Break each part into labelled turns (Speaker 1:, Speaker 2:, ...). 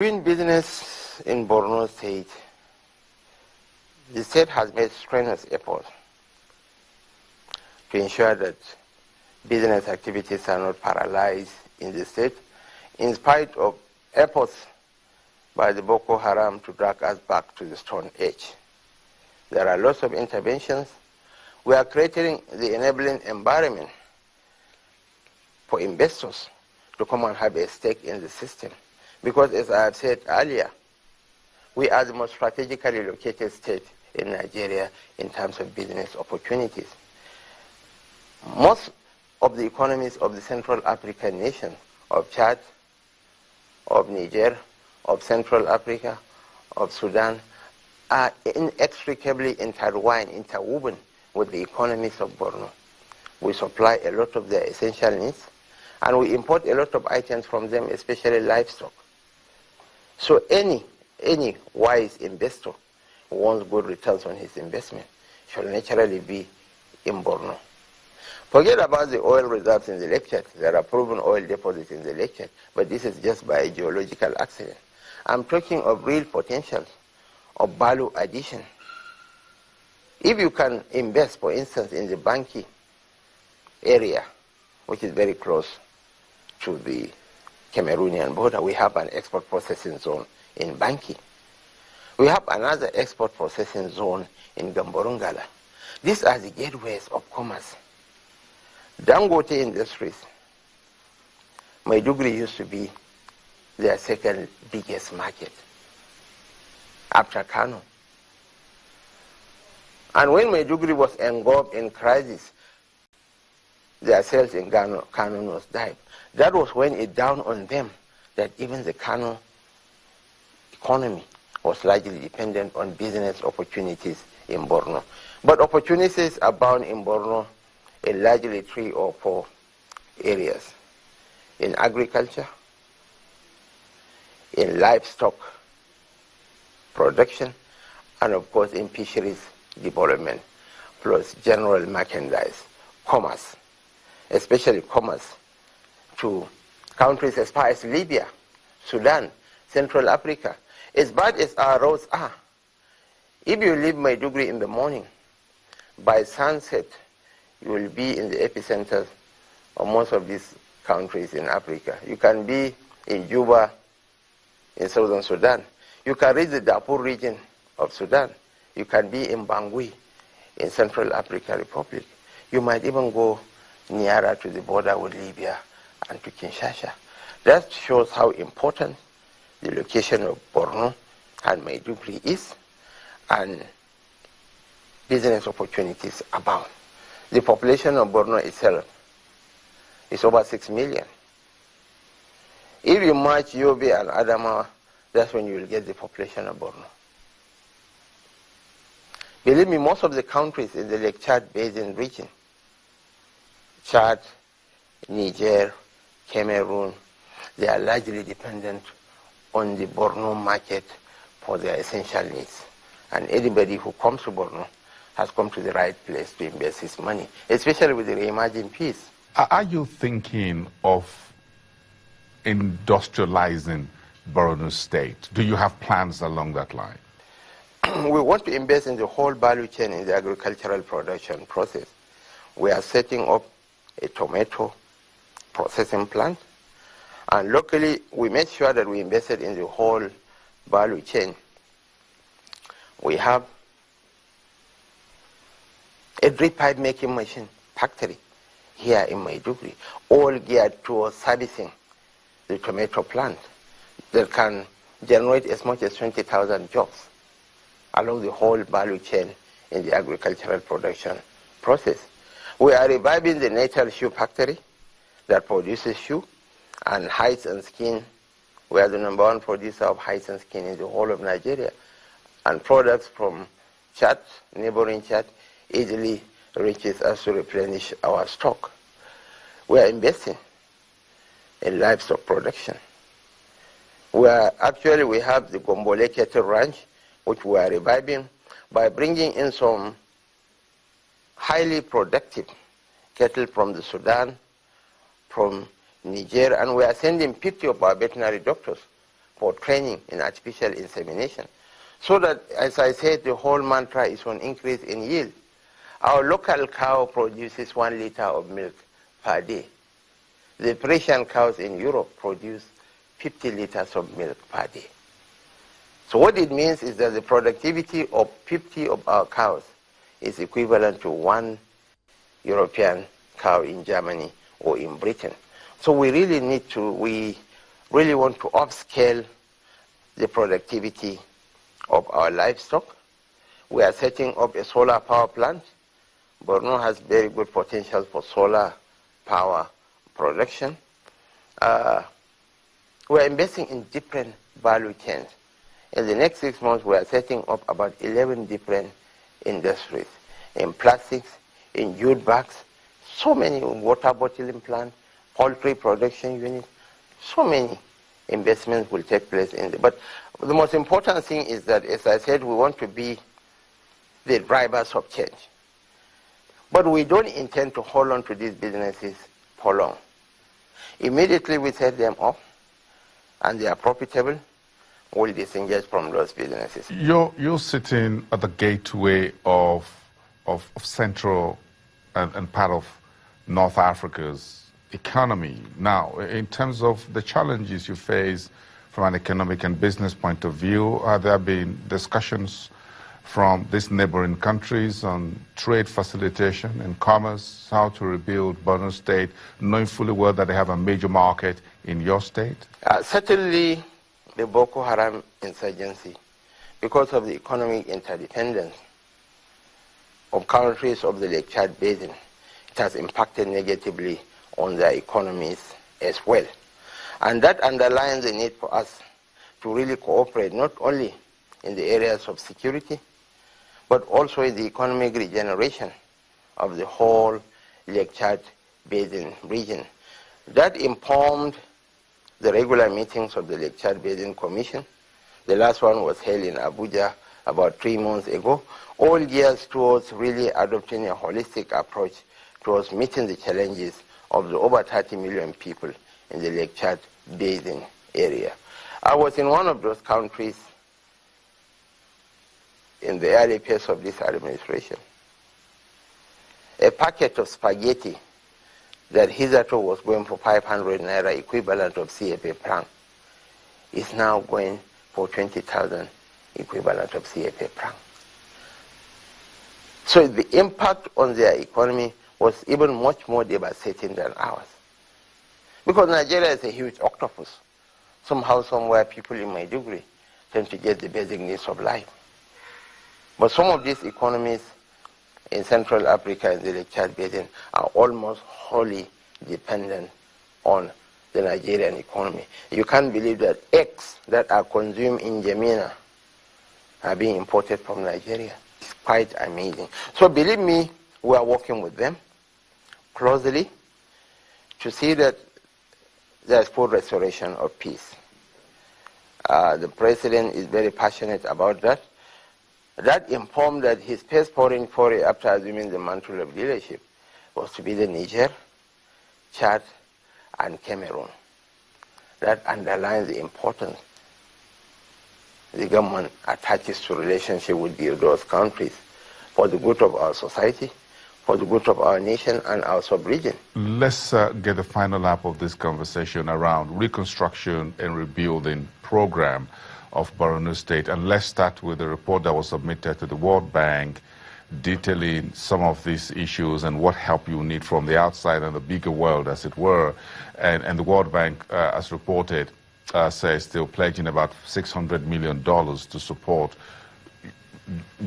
Speaker 1: Doing business in Borno State, the state has made strenuous efforts to ensure that business activities are not paralyzed in the state, in spite of efforts by the Boko Haram to drag us back to the Stone Age. There are lots of interventions. We are creating the enabling environment for investors to come and have a stake in the system. Because as I have said earlier, we are the most strategically located state in Nigeria in terms of business opportunities. Most of the economies of the Central African nations, of Chad, of Niger, of Central Africa, of Sudan, are inextricably intertwined, interwoven with the economies of Borno. We supply a lot of their essential needs, and we import a lot of items from them, especially livestock. So any wise investor who wants good returns on his investment should naturally be in Borno. Forget about the oil reserves in the Lake Chad. There are proven oil deposits in the Lake Chad, but this is just by a geological accident. I'm talking of real potential, of value addition. If you can invest, for instance, in the Banki area, which is very close to the Cameroonian border, we have an export processing zone in Banki. We have another export processing zone in Gamborungala. These are the gateways of commerce. Dangote Industries, Maiduguri used to be their second biggest market after Kano. And when Maiduguri was engulfed in crisis, their sales in Kano was died. That was when it dawned on them that even the Kano economy was largely dependent on business opportunities in Borno. But opportunities abound in Borno in largely 3 or 4 areas: in agriculture, in livestock production, and of course in fisheries development, plus general merchandise, commerce, especially commerce to countries as far as Libya, Sudan, Central Africa. As bad as our roads are, if you leave Maiduguri in the morning, by sunset, you will be in the epicenter of most of these countries in Africa. You can be in Juba, in southern Sudan. You can reach the Darfur region of Sudan. You can be in Bangui, in Central African Republic. You might even go nearer to the border with Libya and to Kinshasa. That shows how important the location of Borno and Maiduguri is, and business opportunities abound. The population of Borno itself is over 6 million. If you match Yobe and Adamawa, that's when you will get the population of Borno. Believe me, most of the countries in the Lake Chad Basin region, Chad, Niger, Cameroon, they are largely dependent on the Borno market for their essential needs. And anybody who comes to Borno has come to the right place to invest his money, especially with the reimagined peace.
Speaker 2: Are you thinking of industrializing Borno State? Do you have plans along that line?
Speaker 1: We want to invest in the whole value chain in the agricultural production process. We are setting up a tomato processing plant, and locally we made sure that we invested in the whole value chain. We have a drip pipe making machine factory here in Maiduguri, all geared towards servicing the tomato plant that can generate as much as 20,000 jobs along the whole value chain in the agricultural production process. We are reviving the Natal Shoe Factory that produces shoe and hides and skin. We are the #1 producer of hides and skin in the whole of Nigeria. And products from Chad, neighboring Chad, easily reaches us to replenish our stock. We are investing in livestock production. We have the Gombole Cattle Ranch, which we are reviving by bringing in some highly productive cattle from the Sudan, from Niger, and we are sending 50 of our veterinary doctors for training in artificial insemination. So that, as I said, the whole mantra is on increase in yield. Our local cow produces 1 liter of milk per day. The Persian cows in Europe produce 50 liters of milk per day. So what it means is that the productivity of 50 of our cows is equivalent to 1 European cow in Germany or in Britain. So we really want to upscale the productivity of our livestock. We are setting up a solar power plant. Borno has very good potential for solar power production. We are investing in different value chains. In the next 6 months, we are setting up about 11 different industries, in plastics, in jute bags, so many water bottling plants, poultry production units, so many investments will take place in there. But the most important thing is that, as I said, we want to be the drivers of change. But we don't intend to hold on to these businesses for long. Immediately we set them up and they are profitable, we'll disengage from those businesses.
Speaker 2: You're sitting at the gateway of Central and part of North Africa's economy. Now, in terms of the challenges you face from an economic and business point of view, have there been discussions from these neighboring countries on trade facilitation and commerce, how to rebuild Borno State, knowing fully well that they have a major market in your state?
Speaker 1: Certainly, the Boko Haram insurgency, because of the economic interdependence of countries of the Lake Chad Basin, it has impacted negatively on their economies as well. And that underlines the need for us to really cooperate, not only in the areas of security, but also in the economic regeneration of the whole Lake Chad Basin region. That informed the regular meetings of the Lake Chad Basin Commission. The last one was held in Abuja about 3 months ago, all geared towards really adopting a holistic approach towards meeting the challenges of the over 30 million people in the Lake Chad Basin area. I was in one of those countries in the early phase of this administration. A packet of spaghetti that hitherto was going for 500 naira, equivalent of CFA franc, is now going for 20,000 equivalent of CFA franc. So the impact on their economy was even much more devastating than ours. Because Nigeria is a huge octopus. Somehow, somewhere, people in Maiduguri tend to get the basic needs of life. But some of these economies in Central Africa and the Lake Chad Basin are almost wholly dependent on the Nigerian economy. You can't believe that eggs that are consumed in Jamina are being imported from Nigeria. It's quite amazing. So believe me, we are working with them closely to see that there's full restoration of peace. The president is very passionate about that. That informed that his first foreign foray after assuming the mantle of leadership was to be the Niger, Chad, and Cameroon. That underlines the importance the government attaches to relationship with those countries for the good of our society, for the good of our nation and our sub-region.
Speaker 2: Let's get the final lap of this conversation around reconstruction and rebuilding program of Borno State. And let's start with the report that was submitted to the World Bank detailing some of these issues and what help you need from the outside and the bigger world, as it were. And the World Bank, as reported, says still pledging about $600 million to support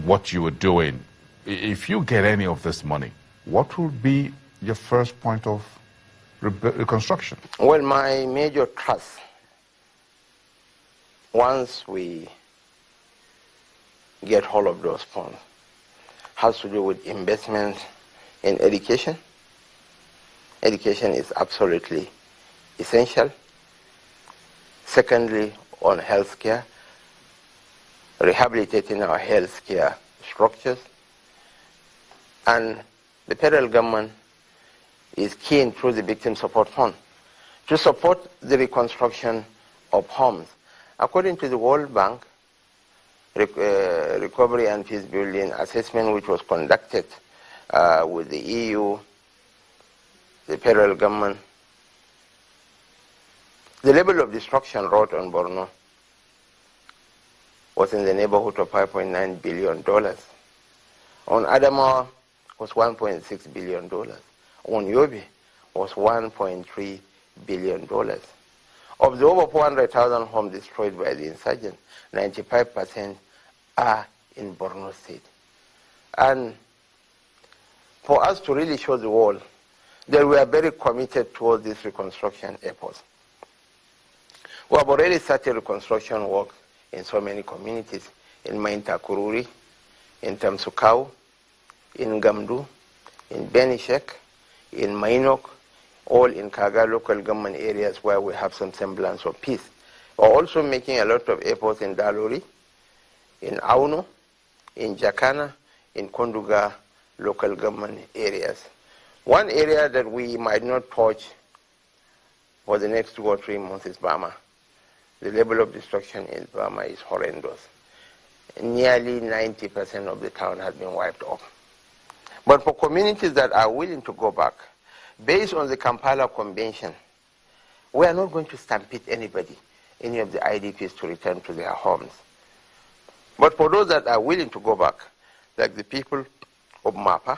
Speaker 2: what you are doing. If you get any of this money, what would be your first point of reconstruction?
Speaker 1: Well, my major trust, once we get hold of those funds, has to do with investments in education. Education is absolutely essential. Secondly, on healthcare, rehabilitating our healthcare structures. And the federal government is keen through the Victim Support Fund to support the reconstruction of homes. According to the World Bank Recovery and Peace Building assessment, which was conducted with the EU, the federal government, the level of destruction wrought on Borno was in the neighborhood of $5.9 billion. On Adamawa was $1.6 billion. On Yobe was $1.3 billion. Of the over 400,000 homes destroyed by the insurgents, 95% are in Borno State. And for us to really show the world that we are very committed towards this reconstruction efforts. We have already started reconstruction work in so many communities, in Maintakururi, in Tamsukau, in Gamdu, in Benishek, in Mainok, all in Kaga local government areas where we have some semblance of peace. We're also making a lot of efforts in Dalori, in Auno, in Jakana, in Konduga local government areas. One area that we might not touch for the next 2 or 3 months is Bama. The level of destruction in Bama is horrendous. Nearly 90% of the town has been wiped off. But for communities that are willing to go back, based on the Kampala Convention, we are not going to stampede anybody, any of the IDPs, to return to their homes. But for those that are willing to go back, like the people of Mapa,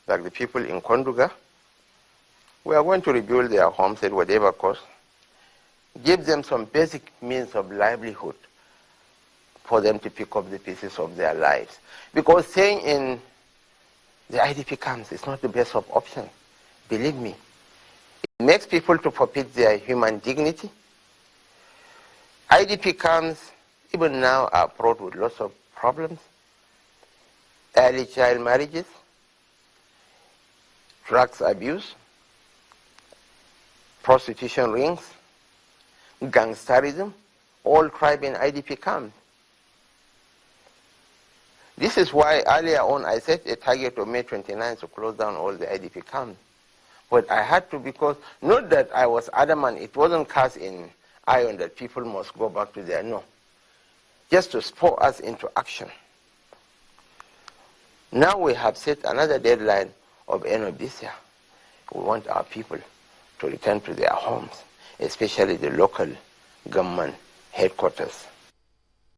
Speaker 1: like the people in Konduga, we are going to rebuild their homes at whatever cost, give them some basic means of livelihood for them to pick up the pieces of their lives. Because staying in the IDP camps is not the best of options. Believe me, it makes people to forfeit their human dignity. IDP camps, even now, are fraught with lots of problems. Early child marriages, drugs abuse, prostitution rings, gangsterism, all thrive in IDP camps. This is why earlier on I set a target of May 29 to close down all the IDP camps. But I had to, because not that I was adamant, it wasn't cast in iron that people must go back to their no. Just to spur us into action. Now we have set another deadline of end of this year. We want our people to return to their homes, especially the local government headquarters.